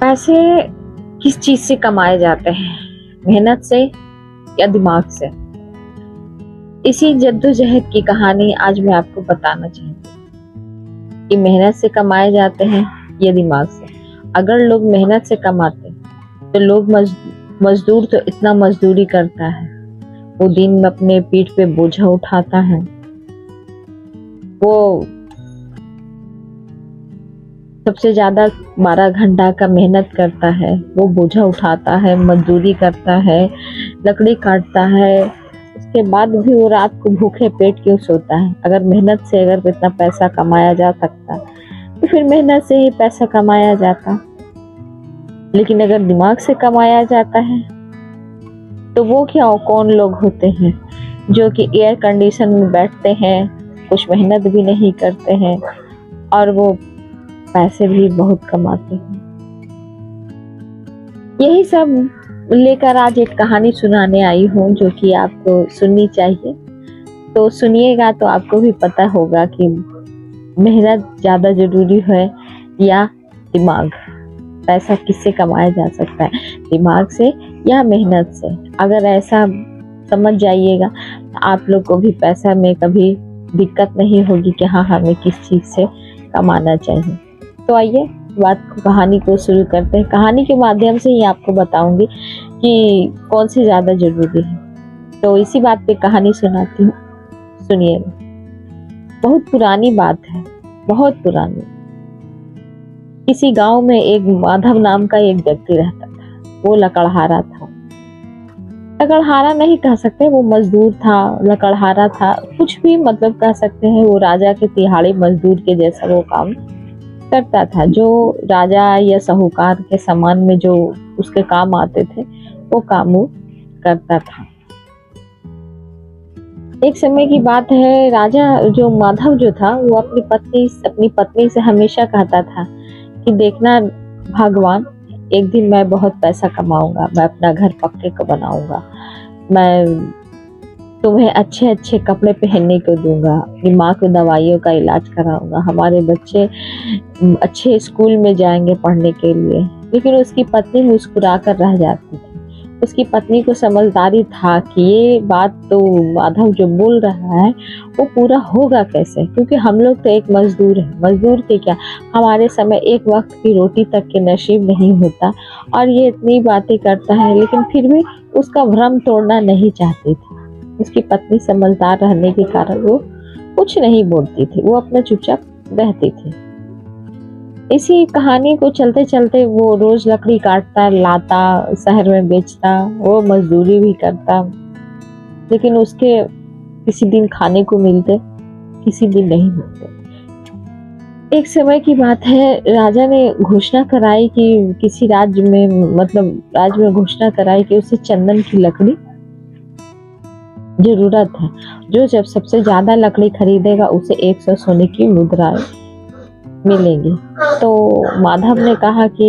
पैसे किस चीज से कमाए जाते हैं, मेहनत से या दिमाग से? इसी जद्दोजहद की कहानी आज मैं आपको बताना चाहती हूँ कि मेहनत से कमाए जाते हैं या दिमाग से। अगर लोग मेहनत से कमाते तो लोग मजदूर तो इतना मजदूरी करता है, वो दिन में अपने पीठ पे बोझा उठाता है, वो सबसे ज्यादा 12 घंटा का मेहनत करता है, वो बोझा उठाता है, मजदूरी करता है, लकड़ी काटता है, उसके बाद भी वो रात को भूखे पेट क्यों सोता है? अगर मेहनत से अगर इतना पैसा कमाया जा सकता तो फिर मेहनत से ही पैसा कमाया जाता। लेकिन अगर दिमाग से कमाया जाता है तो वो क्या कौन लोग होते हैं जो कि एयर कंडीशन में बैठते हैं, कुछ मेहनत भी नहीं करते हैं और वो पैसे भी बहुत कमाते हैं। यही सब लेकर आज एक कहानी सुनाने आई हूँ जो कि आपको सुननी चाहिए। तो सुनिएगा तो आपको भी पता होगा कि मेहनत ज्यादा जरूरी है या दिमाग। पैसा किससे कमाया जा सकता है, दिमाग से या मेहनत से? अगर ऐसा समझ जाइएगा तो आप लोग को भी पैसा में कभी दिक्कत नहीं होगी कि हाँ हमें किस चीज से कमाना चाहिए। तो आइए कहानी को शुरू करते हैं। कहानी के माध्यम से ही आपको बताऊंगी कि कौन सी ज्यादा जरूरी है। तो इसी बात पे कहानी सुनाती हूँ, सुनिएगा। बहुत पुरानी बात है, बहुत पुरानी। किसी गांव में एक माधव नाम का एक व्यक्ति रहता था। वो लकड़हारा था, लकड़हारा नहीं कह सकते, वो मजदूर था, लकड़हारा था, कुछ भी मतलब कह सकते हैं। वो राजा के तिहाड़ी मजदूर के जैसा वो काम करता था, जो राजा या साहूकार के सामान में जो उसके काम आते थे वो काम वो करता था। एक समय की बात है, राजा जो माधव जो था वो अपनी पत्नी से हमेशा कहता था कि देखना भगवान, एक दिन मैं बहुत पैसा कमाऊंगा, मैं अपना घर पक्के को बनाऊंगा, मैं तुम्हें अच्छे अच्छे कपड़े पहनने को दूंगा, अपनी माँ को दवाइयों का इलाज कराऊंगा, हमारे बच्चे अच्छे स्कूल में जाएंगे पढ़ने के लिए। लेकिन उसकी पत्नी मुस्कुरा कर रह जाती थी। उसकी पत्नी को समझदारी था कि ये बात तो माधव जो बोल रहा है वो पूरा होगा कैसे, क्योंकि हम लोग तो एक मजदूर है, मजदूर के क्या, हमारे समय एक वक्त की रोटी तक के नसीब नहीं होता और ये इतनी बातें करता है। लेकिन फिर भी उसका भ्रम तोड़ना नहीं चाहती थी। उसकी पत्नी समझदार रहने के कारण वो कुछ नहीं बोलती थी, वो अपना चुपचाप रहती थी। इसी कहानी को चलते चलते वो रोज लकड़ी काटता, लाता, शहर में बेचता, वो मजदूरी भी करता। लेकिन उसके किसी दिन खाने को मिलते, किसी दिन नहीं मिलते। एक समय की बात है, राजा ने घोषणा कराई कि किसी राज्य में घोषणा कराई कि उसे चंदन की लकड़ी जरूरत है। जो जब सबसे ज्यादा लकड़ी खरीदेगा उसे 100 सोने की मुद्राएं मिलेंगी। तो माधव ने कहा कि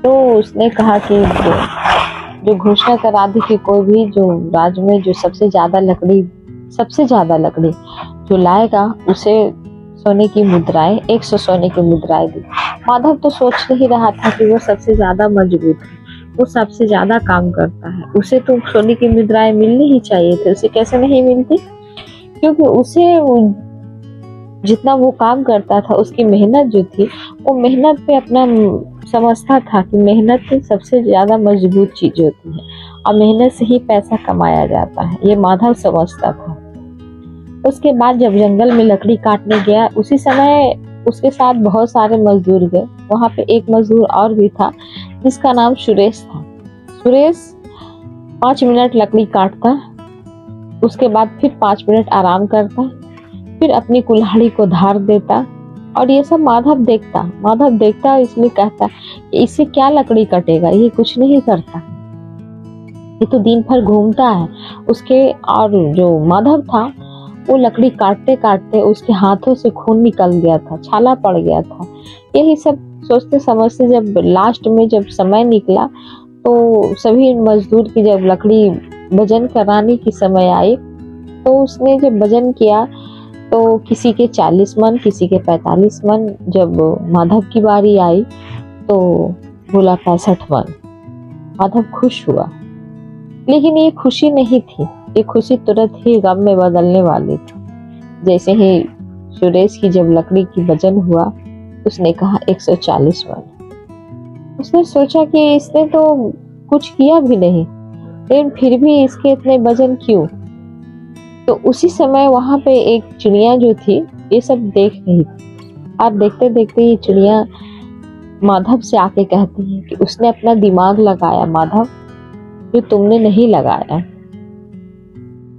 उसने कहा कि जो घोषणा करा दी कि कोई भी जो राज्य में जो सबसे ज्यादा लकड़ी जो लाएगा उसे सोने की मुद्राएं 100 सोने की मुद्राएं दी। माधव तो सोच ही रहा था कि वो सबसे ज्यादा मजबूत है, वो सबसे ज्यादा काम करता है, उसे तो सोने की मुद्राएं मिलनी ही चाहिए थी। उसे कैसे नहीं मिलती? क्योंकि उसे जितना वो काम करता था, उसकी मेहनत जो थी, वो मेहनत पे अपना समझता था कि मेहनत सबसे ज्यादा मजबूत चीज होती है और मेहनत से ही पैसा कमाया जाता है, ये माधव समझता था। उसके बाद जब जंगल में लकड़ी काटने गया, उसी समय उसके साथ बहुत सारे मजदूर गए। वहां पे एक मजदूर और भी था जिसका नाम सुरेश था। सुरेश 5 मिनट लकड़ी काटता, उसके बाद फिर 5 मिनट आराम करता, फिर अपनी कुल्हाड़ी को धार देता और ये सब माधव देखता इसलिए कहता कि इससे क्या लकड़ी कटेगा, ये कुछ नहीं करता, ये तो दिन भर घूमता है। और जो माधव था वो लकड़ी काटते काटते उसके हाथों से खून निकल गया था, छाला पड़ गया था। यही सब सोचते समझते जब लास्ट में जब समय निकला तो सभी मजदूर की जब लकड़ी वजन कराने की समय आई तो उसने जब वजन किया तो किसी के 40 मन, किसी के 45 मन। जब माधव की बारी आई तो बोला 65 मन। माधव खुश हुआ, लेकिन ये खुशी नहीं थी, ये खुशी तुरंत ही गम में बदलने वाली थी। जैसे ही सुरेश की जब लकड़ी की वजन हुआ, उसने कहा 140 मन। उसने सोचा कि इसने तो कुछ किया भी नहीं, लेकिन फिर भी इसके इतने वजन क्यों। तो उसी समय वहां पे एक चिड़िया जो थी ये सब देख रही थी, और देखते देखते ये चिड़िया माधव से आके कहती है कि उसने अपना दिमाग लगाया माधव, जो तुमने नहीं लगाया।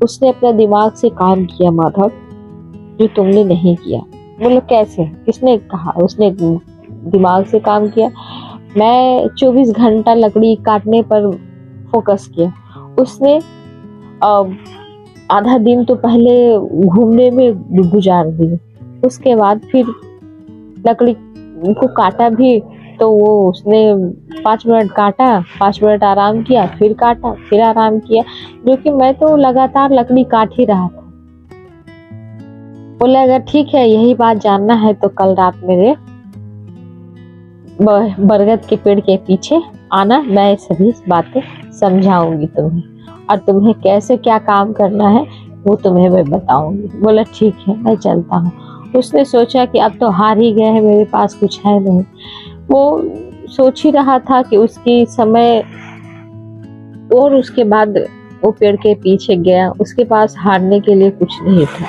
उसने अपना दिमाग से काम किया माधव, जो तुमने नहीं किया। बोलो कैसे, किसने कहा उसने दिमाग से काम किया? मैं 24 घंटा लकड़ी काटने पर फोकस किया, उसने आधा दिन तो पहले घूमने में गुजार दिया, उसके बाद फिर लकड़ी को काटा भी तो वो उसने 5 मिनट काटा, 5 मिनट आराम किया, फिर काटा, फिर आराम किया, जो कि मैं तो लगातार लकड़ी काट ही रहा था। बोला अगर ठीक है यही बात जानना है तो कल रात मेरे बरगद के पेड़ के पीछे आना, मैं सभी बातें समझाऊंगी तुम्हें, और तुम्हें कैसे क्या काम करना है वो तुम्हें मैं बताऊंगी। बोला ठीक है मैं चलता हूँ। उसने सोचा कि अब तो हार ही गए हैं, मेरे पास कुछ है नहीं। वो सोच ही रहा था कि उसकी समय, और उसके बाद वो पेड़ के पीछे गया, उसके पास हारने के लिए कुछ नहीं था।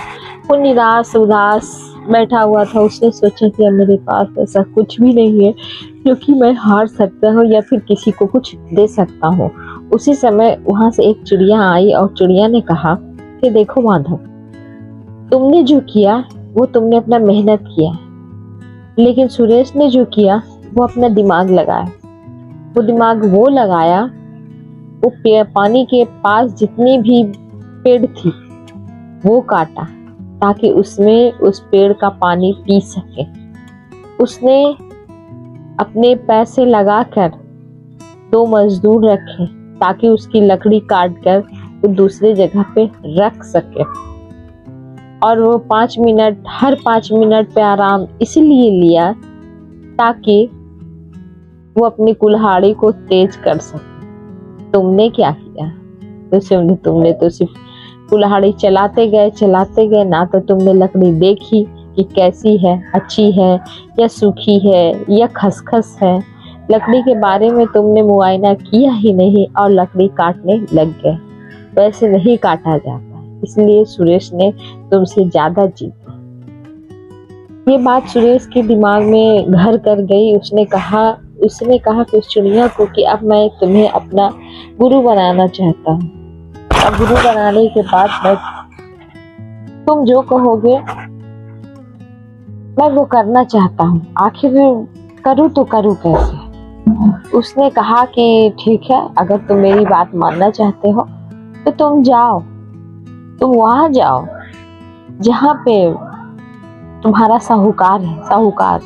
वो निराश उदास बैठा हुआ था। उसने सोचा कि अब मेरे पास ऐसा कुछ भी नहीं है जो कि मैं हार सकता हूँ या फिर किसी को कुछ दे सकता हूँ। उसी समय वहां से एक चिड़िया आई और चिड़िया ने कहा कि देखो माधव, तुमने जो किया वो तुमने अपना मेहनत किया, लेकिन सुरेश ने जो किया वो अपना दिमाग लगाया। वो दिमाग वो लगाया, वो पानी के पास जितनी भी पेड़ थी वो काटा ताकि उसमें उस पेड़ का पानी पी सके। उसने अपने पैसे लगाकर 2 मजदूर रखे ताकि उसकी लकड़ी काट कर वो दूसरे जगह पे रख सके, और वो 5 मिनट, हर 5 मिनट पे आराम इसलिए लिया ताकि वो अपनी कुल्हाड़ी को तेज कर सके। तुमने क्या किया? तो तुमने तो सिर्फ कुल्हाड़ी चलाते गए, ना तो तुमने लकड़ी देखी कि कैसी है, अच्छी है या सूखी है या खसखस है। लकड़ी के बारे में तुमने मुआयना किया ही नहीं और लकड़ी काटने लग गए। वैसे नहीं काटा जाता, इसलिए सुरेश ने तुमसे ज्यादा जीता। ये बात सुरेश के दिमाग में घर कर गई। उसने कहा कि उस चिड़िया को कि अब मैं तुम्हें अपना गुरु बनाना चाहता हूँ। अब गुरु बनाने के बाद मैं, तुम जो कहोगे मैं वो करना चाहता हूँ, आखिर करूँ तो करूँ कैसे? उसने कहा कि ठीक है, अगर तुम मेरी बात मानना चाहते हो तो तुम जाओ, तुम वहां जाओ जहाँ पे तुम्हारा साहूकार है, साहूकार,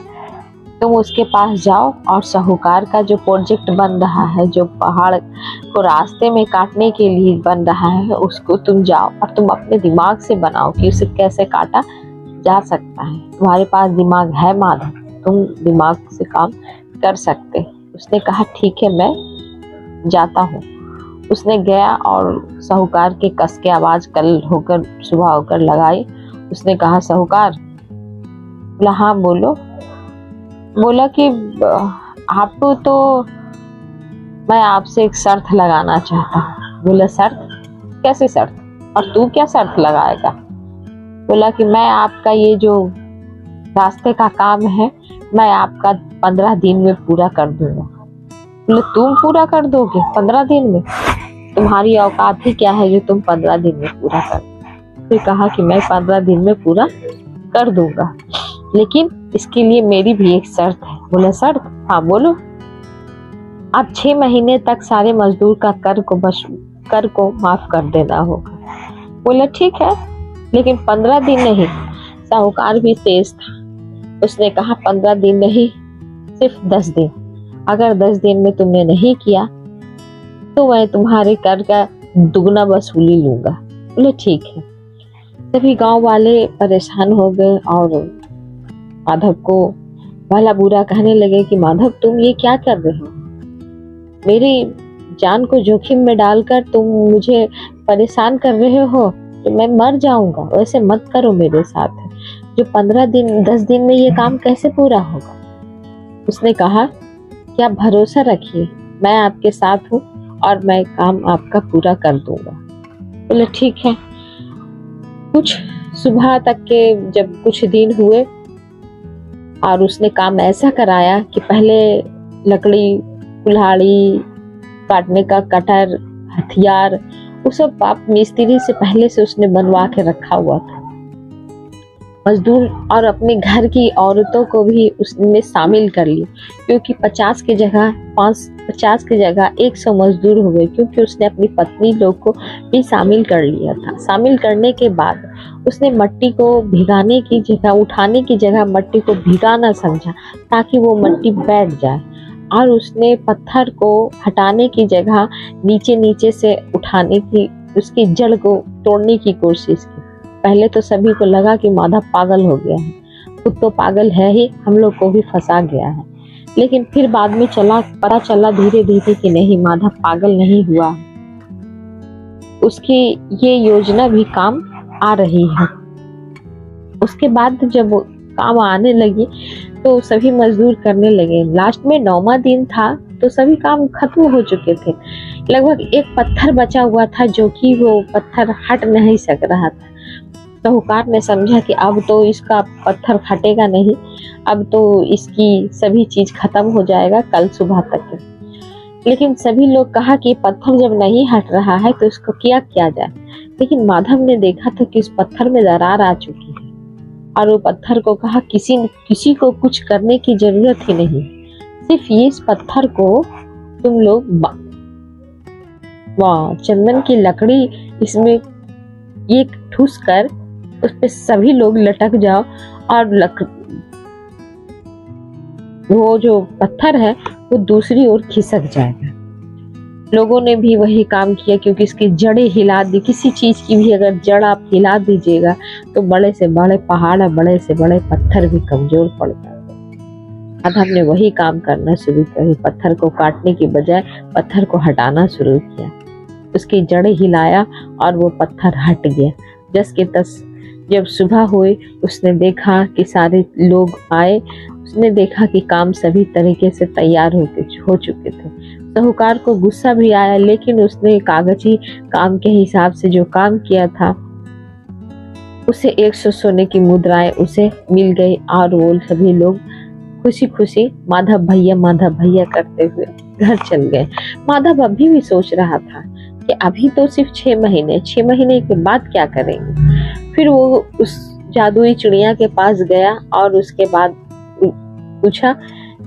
तुम उसके पास जाओ और साहूकार का जो प्रोजेक्ट बन रहा है, जो पहाड़ को रास्ते में काटने के लिए बन रहा है, उसको तुम जाओ और तुम अपने दिमाग से बनाओ कि उसे कैसे काटा जा सकता है। तुम्हारे पास दिमाग है माधव, तुम दिमाग से काम कर सकते। उसने कहा ठीक है मैं जाता हूँ। उसने गया और साहूकार के कस के आवाज कल होकर सुबह होकर लगाई। उसने कहा साहूकार? बोला हाँ बोलो। बोला कि आपको तो मैं आपसे एक शर्त लगाना चाहता हूँ। बोला शर्त? कैसी शर्त? और तू क्या शर्त लगाएगा? बोला कि मैं आपका ये जो रास्ते का काम है मैं आपका 15 दिन में पूरा कर दूंगा। बोले तुम पूरा कर दोगे 15 दिन में? तुम्हारी औकात ही क्या है जो तुम 15 दिन में पूरा कर? फिर कहा कि मैं 15 दिन में पूरा कर दूंगा, लेकिन इसके लिए मेरी भी एक शर्त है। बोले शर्त? हाँ बोलो। आप 6 महीने तक सारे मजदूर का कर को माफ कर देना होगा। बोले ठीक है, लेकिन 15 दिन नहीं। साहूकार भी तेज था। उसने कहा 15 दिन नहीं, सिर्फ 10 दिन। अगर 10 दिन में तुमने नहीं किया तो मैं तुम्हारे कर का दुगना वसूली लूंगा। बोले ठीक है। सभी गांव वाले परेशान हो गए और माधव को भला बुरा कहने लगे कि माधव तुम ये क्या कर रहे हो, मेरी जान को जोखिम में डालकर तुम मुझे परेशान कर रहे हो, तो मैं मर जाऊंगा, वैसे मत करो मेरे साथ। जो 15 दिन 10 दिन में ये काम कैसे पूरा होगा। उसने कहा कि आप भरोसा रखिए, मैं आपके साथ हूँ और मैं काम आपका पूरा कर दूंगा। बोले ठीक है। कुछ सुबह तक के जब कुछ दिन हुए और उसने काम ऐसा कराया कि पहले लकड़ी, कुल्हाड़ी काटने का कटर, हथियार, वो सब आप मिस्त्री से पहले से उसने बनवा के रखा हुआ था। मजदूर और अपने घर की औरतों को भी उसने शामिल कर लिया, क्योंकि 50 की जगह 100 मजदूर हो गए, क्योंकि उसने अपनी पत्नी लोग को भी शामिल कर लिया था। शामिल करने के बाद उसने मट्टी को भिगाने की जगह, उठाने की जगह मट्टी को भिगाना समझा ताकि वो मट्टी बैठ जाए, और उसने पत्थर को हटाने की जगह नीचे नीचे से उठाने की, उसकी जड़ को तोड़ने की कोशिश की। पहले तो सभी को लगा कि माधव पागल हो गया है, खुद तो पागल है ही, हम लोग को भी फंसा गया है। लेकिन फिर बाद में पता चला धीरे धीरे कि नहीं, माधव पागल नहीं हुआ, उसकी ये योजना भी काम आ रही है। उसके बाद जब काम आने लगी तो सभी मजदूर करने लगे। लास्ट में 9वां दिन था तो सभी काम खत्म हो चुके थे। लगभग एक पत्थर बचा हुआ था, जो कि वो पत्थर हट नहीं सक रहा था। साहूकार ने समझा कि अब तो इसका पत्थर हटेगा नहीं, अब तो इसकी सभी चीज खत्म हो जाएगा कल सुबह तक। लेकिन सभी लोग कहा कि पत्थर जब नहीं हट रहा है तो इसको क्या किया जाए। लेकिन माधव ने देखा था कि उस पत्थर में दरार आ चुकी है, और वो पत्थर को कहा किसी को कुछ करने की जरूरत ही नहीं, सिर्फ ये इस पत्थर को तुम लोग चंदन की लकड़ी इसमें एक ठूस कर उस पे सभी लोग लटक जाओ, और वो जो पत्थर है वो दूसरी ओर खिसक जाएगा। लोगों ने भी वही काम किया, क्योंकि इसकी जड़ें हिला दी। किसी चीज की भी अगर जड़ आप हिला दीजिएगा तो बड़े से बड़े पहाड़ और बड़े से बड़े पत्थर भी कमजोर पड़ जाते हैं। अब हमने वही काम करना शुरू किया, पत्थर को काटने की बजाय पत्थर को हटाना शुरू किया, उसकी जड़ें हिलाया और वो पत्थर हट गया। जस के तस जब सुबह हुई, उसने देखा कि सारे लोग आए, उसने देखा कि काम सभी तरीके से तैयार हो चुके थे। साहूकार को गुस्सा भी आया, लेकिन उसने कागजी काम के हिसाब से जो काम किया था उसे 100 सोने की मुद्राएं उसे मिल गई, और वो सभी लोग खुशी खुशी माधव भैया करते हुए घर चल गए। माधव अभी भी सोच रहा था कि अभी तो सिर्फ 6 महीने के बाद क्या करेंगे। फिर वो उस जादुई चिड़िया के पास गया और उसके बाद पूछा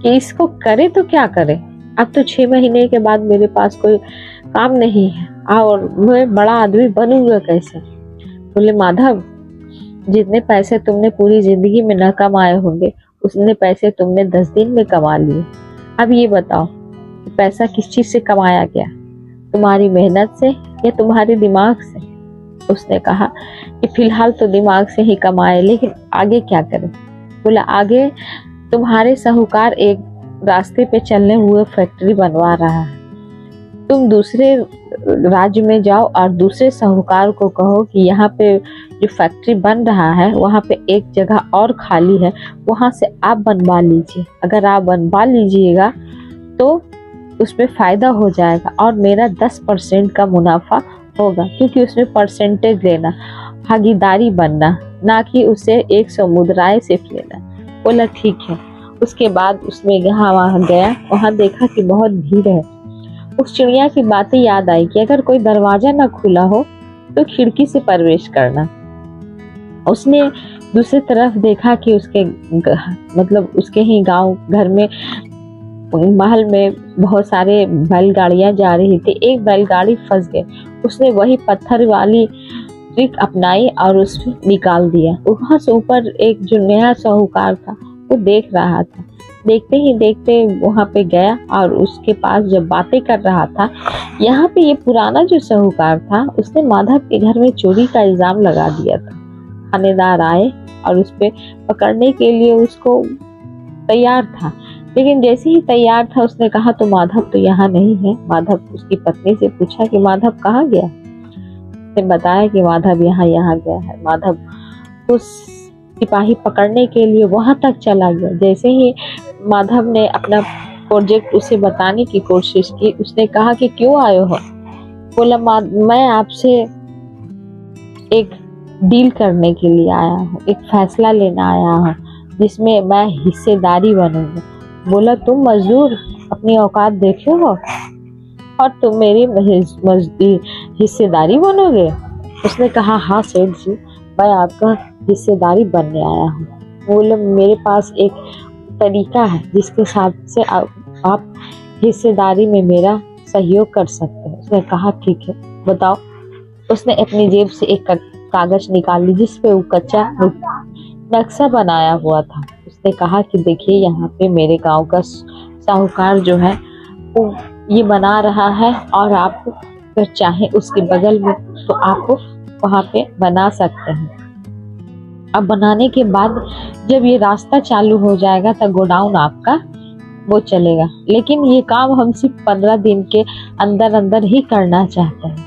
कि इसको करे तो क्या करे, अब तो 6 महीने के बाद मेरे पास कोई काम नहीं है, और मैं बड़ा आदमी बनूंगा कैसे। बोले माधव, जितने पैसे तुमने पूरी जिंदगी में न कमाए होंगे उतने पैसे तुमने 10 दिन में कमा लिए। अब ये बताओ कि पैसा किस चीज से कमाया गया, तुम्हारी मेहनत से या तुम्हारे दिमाग से। उसने कहा कि फिलहाल तो दिमाग से ही कमाए, लेकिन आगे क्या करें। बोला आगे तुम्हारे साहूकार एक रास्ते पे चलने हुए फैक्ट्री बनवा रहा है, तुम दूसरे राज्य में जाओ और दूसरे साहूकार को कहो कि यहाँ पे जो फैक्ट्री बन रहा है वहाँ पे एक जगह और खाली है, वहाँ से आप बनवा लीजिए। अगर आप बनवा लीजिएगा तो उसमें फायदा हो जाएगा और मेरा 10% का मुनाफा होगा, क्योंकि उसमें परसेंटेज लेना, भागीदारी बनना, ना कि उसे 100 मुद्राएं सिर्फ लेना। बोला ठीक है। उसके बाद उसमें वहाँ गया, वहाँ देखा कि बहुत भीड़ है। उस चिड़िया की बातें याद आई कि अगर कोई दरवाजा ना खुला हो तो खिड़की से प्रवेश करना। उसने दूसरी तरफ देखा कि उसके उसके ही गांव घर में महल में बहुत सारे बैलगाड़ियां जा रही थी। एक बैलगाड़ी फंस गई, उसने वही पत्थर वाली ट्रिक अपनाई और उसको निकाल दिया। वहां से ऊपर एक जो नया साहूकार था वो देख रहा था। देखते ही देखते वहां पे गया और उसके पास जब बातें कर रहा था, यहाँ पे ये पुराना जो साहूकार था उसने माधव के घर में चोरी का इल्जाम लगा दिया था। थानेदार आए और उस पे पकड़ने के लिए उसको तैयार था। लेकिन जैसे ही तैयार था उसने कहा तो माधव तो यहाँ नहीं है। माधव उसकी पत्नी से पूछा कि माधव कहाँ गया? उसने बताया कि माधव यहाँ यहाँ गया है। माधव उस सिपाही पकड़ने के लिए वहां तक चला गया। जैसे ही माधव ने अपना प्रोजेक्ट उसे बताने की कोशिश की, उसने कहा कि क्यों आए हो? बोला मैं आपसे एक डील करने के लिए आया हूँ, एक फैसला लेना आया हूँ जिसमें मैं हिस्सेदारी बनूंगा। बोला तुम मजदूर अपनी औकात देखे हो और तुम मेरी हिस्सेदारी बनोगे? उसने कहा हाँ सेठ जी, मैं आपका हिस्सेदारी बनने आया हूँ। बोले मेरे पास एक तरीका है जिसके साथ से आप हिस्सेदारी में मेरा सहयोग कर सकते हैं। उसने कहा ठीक है बताओ। उसने अपनी जेब से एक कागज निकाल ली जिसपे वो कच्चा नक्शा बनाया हुआ था। उसने कहा कि देखिए यहाँ पे मेरे गांव का साहूकार जो है वो ये बना रहा है और आप अगर चाहे उसके बगल में तो आप वहाँ पे बना सकते हैं। अब बनाने के बाद जब ये रास्ता चालू हो जाएगा तो गोडाउन आपका वो चलेगा, लेकिन ये काम हम सिर्फ 15 दिन के अंदर अंदर ही करना चाहते हैं।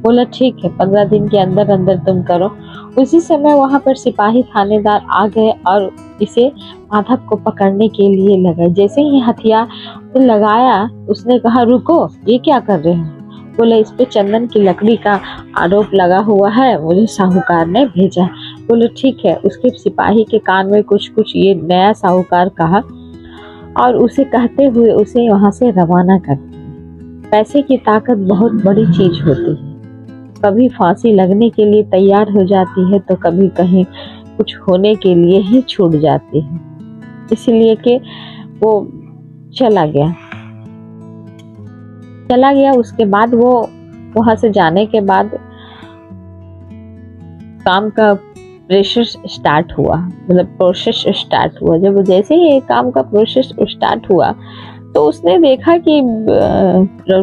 बोला ठीक है 15 दिन के अंदर अंदर तुम करो। उसी समय वहां पर सिपाही थानेदार आ गए और इसे माधव को पकड़ने के लिए लगे। जैसे ही हथियार लगाया उसने कहा रुको, ये क्या कर रहे हैं? बोले इस पे चंदन की लकड़ी का आरोप लगा हुआ है, मुझे साहूकार ने भेजा। बोले ठीक है। उसके सिपाही के कान में कुछ कुछ ये नया साहूकार कहा और उसे कहते हुए उसे वहां से रवाना कर दिया। पैसे की ताकत बहुत बड़ी चीज होती है, कभी फांसी लगने के लिए तैयार हो जाती है तो कभी कहीं कुछ होने के लिए ही छूट जाती है। इसलिए कि वो चला गया। उसके बाद वो वहां से जाने के बाद काम का प्रोसेस स्टार्ट हुआ, मतलब प्रोसेस स्टार्ट हुआ। जब जैसे ही काम का प्रोसेस स्टार्ट हुआ तो उसने देखा कि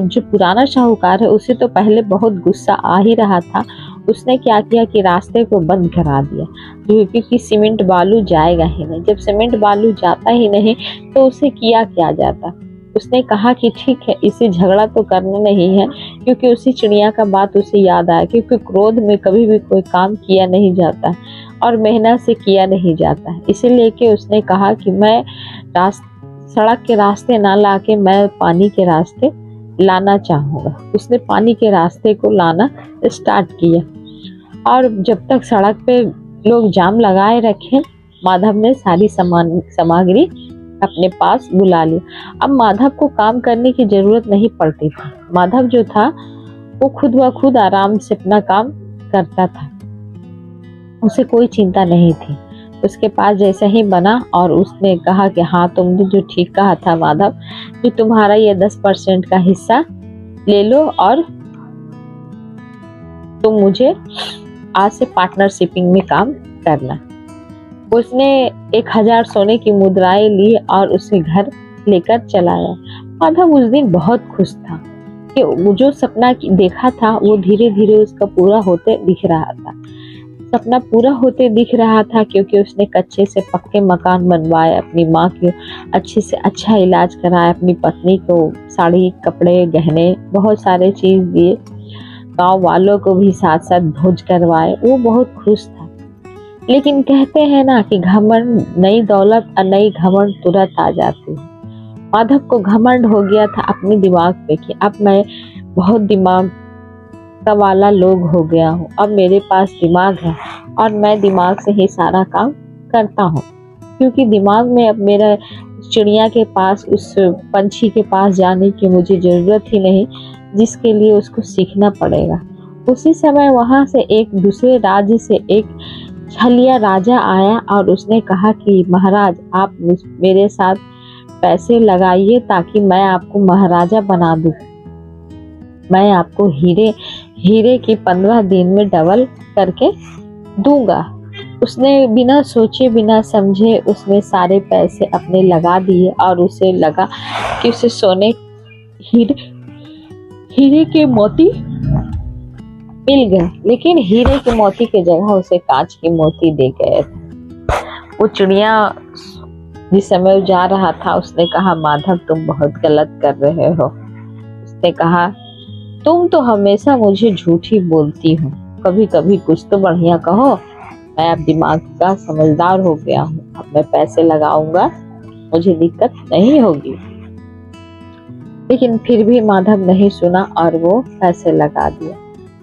जो पुराना साहूकार है उसे तो पहले बहुत गुस्सा आ ही रहा था। उसने क्या किया कि रास्ते को बंद करा दिया, क्योंकि सीमेंट बालू जाएगा ही नहीं। जब सीमेंट बालू जाता ही नहीं तो उसे किया क्या जाता। उसने कहा कि ठीक है इसे झगड़ा तो करना नहीं है, क्योंकि उसी चिड़िया का बात उसे याद आया, क्योंकि क्रोध में कभी भी कोई काम किया नहीं जाता और मेहनत से किया नहीं जाता है। इसीलिए कि उसने कहा कि मैं सड़क के रास्ते ना लाके मैं पानी के रास्ते लाना चाहूँगा। उसने पानी के रास्ते को लाना स्टार्ट किया और जब तक सड़क पे लोग जाम लगाए रखे, माधव ने सारी सामग्री अपने पास बुला लिया। अब माधव को काम करने की जरूरत नहीं पड़ती थी। माधव जो था वो खुद ब खुद आराम से अपना काम करता था, उसे कोई चिंता नहीं थी। उसके पास जैसे ही बना और उसने कहा कि हाँ तुमने जो ठीक कहा था माधव, कि तुम्हारा ये 10% का हिस्सा ले लो और तुम मुझे आज से पार्टनरशिपिंग में काम करना। उसने 1000 सोने की मुद्राएं ली और उसे घर लेकर चला गया। माधव उस दिन बहुत खुश था कि वो जो सपना देखा था वो धीरे धीरे उसका पूरा होते दिख रहा था। सपना पूरा होते दिख रहा था क्योंकि उसने कच्चे से पक्के मकान बनवाए, अपनी माँ की अच्छे से अच्छा इलाज कराया, अपनी पत्नी को साड़ी कपड़े गहने बहुत सारे चीज दिए, गांव वालों को भी साथ साथ भोज करवाए। वो बहुत खुश था। लेकिन कहते हैं ना कि घमंड, नई दौलत और नई घमंड तुरंत आ जाती है। माधव को घमंड हो गया था अपने दिमाग पे कि अब मैं बहुत दिमाग का वाला लोग हो गया हूँ, अब मेरे पास दिमाग है और मैं दिमाग से ही सारा काम करता हूँ। क्योंकि दिमाग में अब मेरा चिड़िया के पास, उस पंछी के पास जाने की मुझे जरूरत ही नहीं, जिसके लिए उसको सीखना पड़ेगा। उसी समय वहां से एक दूसरे राज्य से एक छलिया राजा आया और उसने कहा कि महाराज आप मेरे साथ पैसे लगाइए ताकि मैं आपको महाराजा बना दूं। मैं आपको हीरे की 15 दिन में डबल करके दूंगा। उसने बिना सोचे बिना समझे उसमें सारे पैसे अपने लगा दिए और उसे लगा कि उसे सोने हीरे के मोती मिल गए, लेकिन हीरे के मोती के जगह उसे कांच के मोती दे गए थे। वो चिड़िया जिस समय वो जा रहा था उसने कहा, माधव तुम बहुत गलत कर रहे हो। उसने कहा, तुम तो हमेशा मुझे झूठी बोलती हो, कभी कभी कुछ तो बढ़िया कहो। मैं अब दिमाग का समझदार हो गया हूँ, अब मैं पैसे लगाऊंगा, मुझे दिक्कत नहीं होगी। लेकिन फिर भी माधव नहीं सुना और वो पैसे लगा दिया।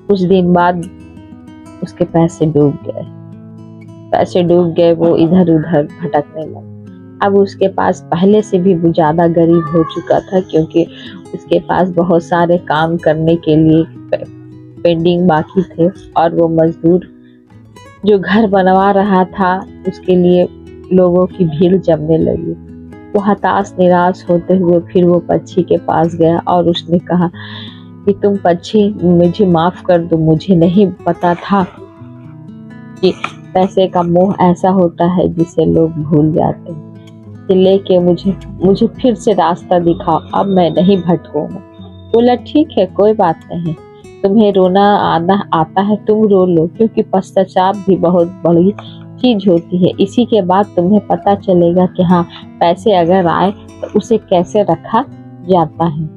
कुछ दिन बाद उसके पैसे डूब गए, वो इधर उधर भटकने लगा। अब उसके पास पहले से भी वो ज्यादा गरीब हो चुका था, क्योंकि उसके पास बहुत सारे काम करने के लिए पेंडिंग बाकी थे, और वो मजदूर जो घर बनवा रहा था उसके लिए लोगों की भीड़ जमने लगी। वो हताश निराश होते हुए फिर वो पक्षी के पास गया और उसने कहा कि तुम पक्षी, मुझे माफ कर दो, मुझे नहीं पता था कि पैसे का मोह ऐसा होता है जिसे लोग भूल जाते हैं। लेके मुझे फिर से रास्ता दिखाओ, अब मैं नहीं भटकूंगा। बोला, ठीक है, कोई बात नहीं, तुम्हें रोना आता है, तुम रो लो, क्योंकि पश्चाताप भी बहुत बड़ी चीज होती है। इसी के बाद तुम्हें पता चलेगा कि हाँ, पैसे अगर आए तो उसे कैसे रखा जाता है।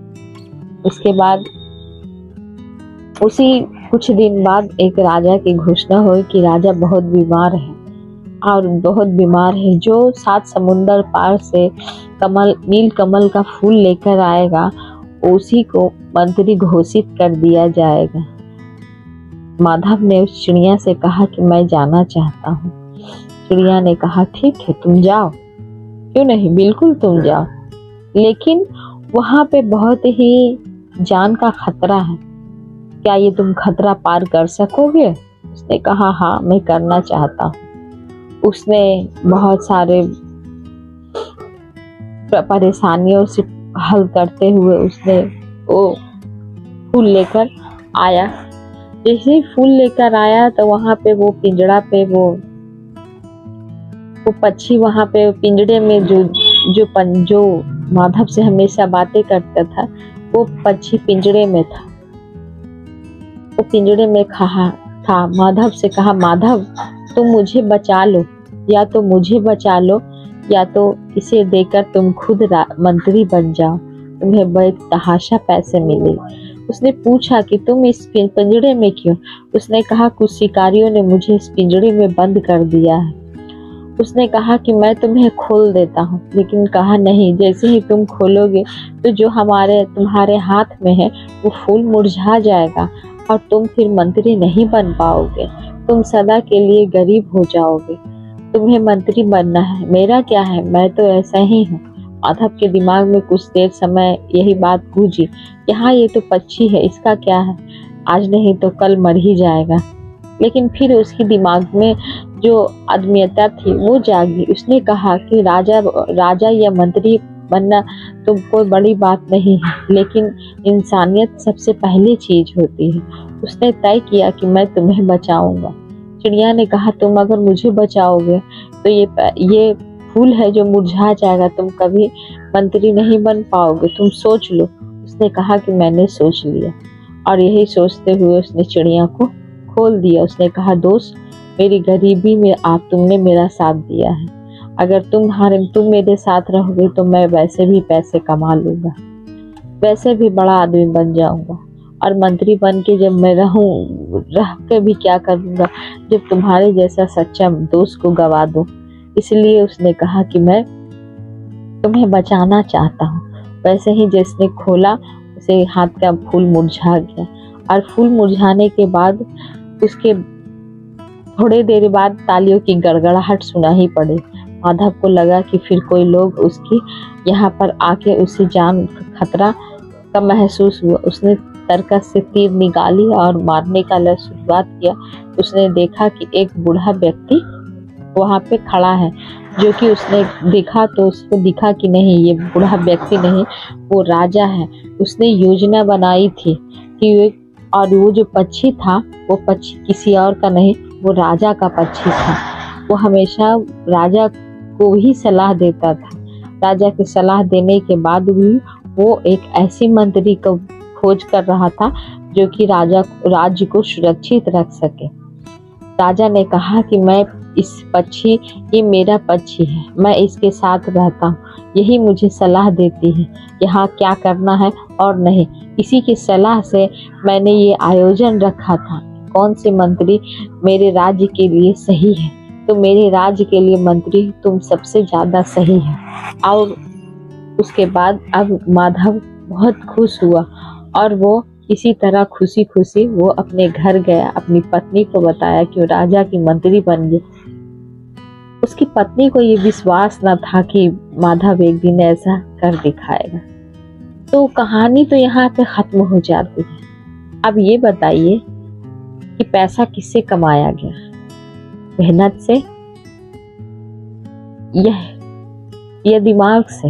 उसके बाद उसी कुछ दिन बाद एक राजा की घोषणा हुई कि राजा बहुत बीमार है, जो 7 समुंदर पार से नील कमल का फूल लेकर आएगा उसी को मंत्री घोषित कर दिया जाएगा। माधव ने उस चिड़िया से कहा कि मैं जाना चाहता हूँ। चिड़िया ने कहा, ठीक है, तुम जाओ, क्यों नहीं, बिल्कुल तुम जाओ, लेकिन वहां पे बहुत ही जान का खतरा है, क्या ये तुम खतरा पार कर सकोगे? उसने कहा, हाँ, मैं करना चाहता हूँ। उसने बहुत सारे परेशानियों से हल करते हुए उसने वो फूल लेकर आया। जैसे ही फूल लेकर आया तो वहां पे वो पिंजड़ा पे वो पक्षी वहां पे पिंजड़े में जो माधव से हमेशा बातें करता था, वो पक्षी पिंजड़े में था। वो पिंजड़े में था। माधव से कहा, माधव तुम मुझे बचा लो, या तो मुझे बचा लो या तो इसे देकर तुम खुद मंत्री बन जाओ, तुम्हें बेतहाशा पैसे मिले। उसने पूछा कि तुम इस पिंजड़े में क्यों? उसने कहा, कुछ शिकारियों ने मुझे इस पिंजड़े में बंद कर दिया है। उसने कहा कि मैं तुम्हें खोल देता हूँ, लेकिन कहा नहीं, जैसे ही तुम खोलोगे तो जो तुम्हारे हाथ में है वो फूल मुरझा जाएगा और तुम फिर मंत्री नहीं बन पाओगे, तुम सदा के लिए गरीब हो जाओगे। तुम्हें मंत्री बनना है, मेरा क्या है, मैं तो ऐसा ही हूँ। माधव के दिमाग में कुछ देर समय यही बात गूंजी, यहाँ ये तो पक्षी है, इसका क्या है, आज नहीं तो कल मर ही जाएगा। लेकिन फिर उसके दिमाग में जो आदमीयता थी वो जागी। उसने कहा कि राजा या मंत्री बनना तो कोई बड़ी बात नहीं है, लेकिन इंसानियत सबसे पहली चीज होती है। उसने तय किया कि मैं तुम्हें बचाऊंगा। चिड़िया ने कहा, तुम अगर मुझे बचाओगे तो ये फूल है जो मुरझा जाएगा, तुम कभी मंत्री नहीं बन पाओगे, तुम सोच लो। उसने कहा कि मैंने सोच लिया, और यही सोचते हुए उसने चिड़िया को खोल दिया। उसने कहा, दोस्त, मेरी गरीबी में तुमने मेरा साथ दिया है, अगर तुम मेरे साथ रहोगे तो मैं वैसे भी पैसे कमा लूंगा, वैसे भी बड़ा आदमी बन जाऊंगा, और मंत्री बन के जब मैं रह के भी क्या करूंगा जब तुम्हारे जैसा सच्चा दोस्त को गवा दूं। इसलिए उसने कहा कि मैं तुम्हें बचाना चाहता हूँ। वैसे ही जिसने खोला उसे हाथ का फूल मुरझा गया, और फूल मुरझाने के बाद उसके थोड़ी देर बाद तालियों की गड़गड़ाहट सुनाई पड़ी। माधव को लगा कि फिर कोई लोग उसकी यहाँ पर आके उसे जान खतरा का महसूस हुआ। उसने तरकस से तीर निकाली और मारने का शुरुआत किया। उसने देखा कि एक बूढ़ा व्यक्ति वहाँ पे खड़ा है, जो कि उसने देखा तो उसको दिखा कि नहीं, ये बूढ़ा व्यक्ति नहीं, वो राजा है। उसने योजना बनाई थी कि और वो जो पक्षी था वो पक्षी किसी और का नहीं, वो राजा का पक्षी था। वो हमेशा राजा को ही सलाह देता था। राजा की सलाह देने के बाद भी वो एक ऐसी मंत्री को खोज कर रहा था जो कि राज्य को सुरक्षित रख सके। राजा ने कहा कि मैं इस पक्षी, ये मेरा पक्षी है, मैं इसके साथ रहता हूँ, यही मुझे सलाह देती है कि हाँ क्या करना है और नहीं। इसी की सलाह से मैंने ये आयोजन रखा था, कौन से मंत्री मेरे राज्य के लिए सही है, तो मेरे राज्य के लिए मंत्री तुम सबसे ज़्यादा सही है। और उसके बाद अब माधव बहुत खुश हुआ और वो इसी तरह खुशी खुशी वो अपने घर गया, अपनी पत्नी को बताया कि वो राजा की मंत्री बन गई। उसकी पत्नी को ये विश्वास न था कि माधव एक दिन ऐसा कर दिखाएगा। तो कहानी तो यहाँ पे खत्म हो जाती है। अब ये बताइए कि पैसा किससे कमाया गया? मेहनत से यह दिमाग से?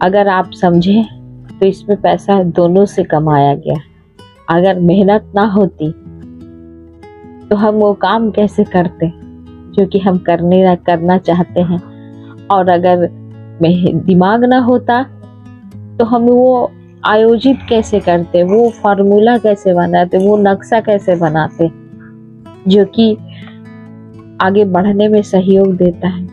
अगर आप समझे तो इसमें पैसा दोनों से कमाया गया। अगर मेहनत ना होती तो हम वो काम कैसे करते जो कि हम करना चाहते हैं, और अगर दिमाग ना होता तो हम वो आयोजित कैसे करते, वो फार्मूला कैसे बनाते, वो नक्शा कैसे बनाते जो कि आगे बढ़ने में सहयोग देता है।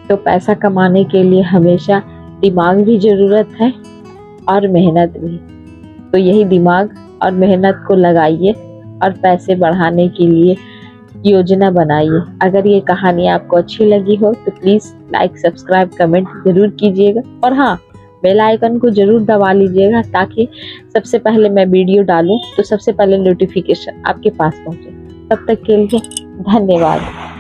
तो पैसा कमाने के लिए हमेशा दिमाग भी जरूरत है और मेहनत भी। तो यही दिमाग और मेहनत को लगाइए और पैसे बढ़ाने के लिए योजना बनाइए। अगर ये कहानी आपको अच्छी लगी हो तो प्लीज़ लाइक, सब्सक्राइब, कमेंट जरूर कीजिएगा, और हाँ बेल आइकन को जरूर दबा लीजिएगा ताकि सबसे पहले मैं वीडियो डालूं तो सबसे पहले नोटिफिकेशन आपके पास पहुंचे। तब तक के लिए धन्यवाद।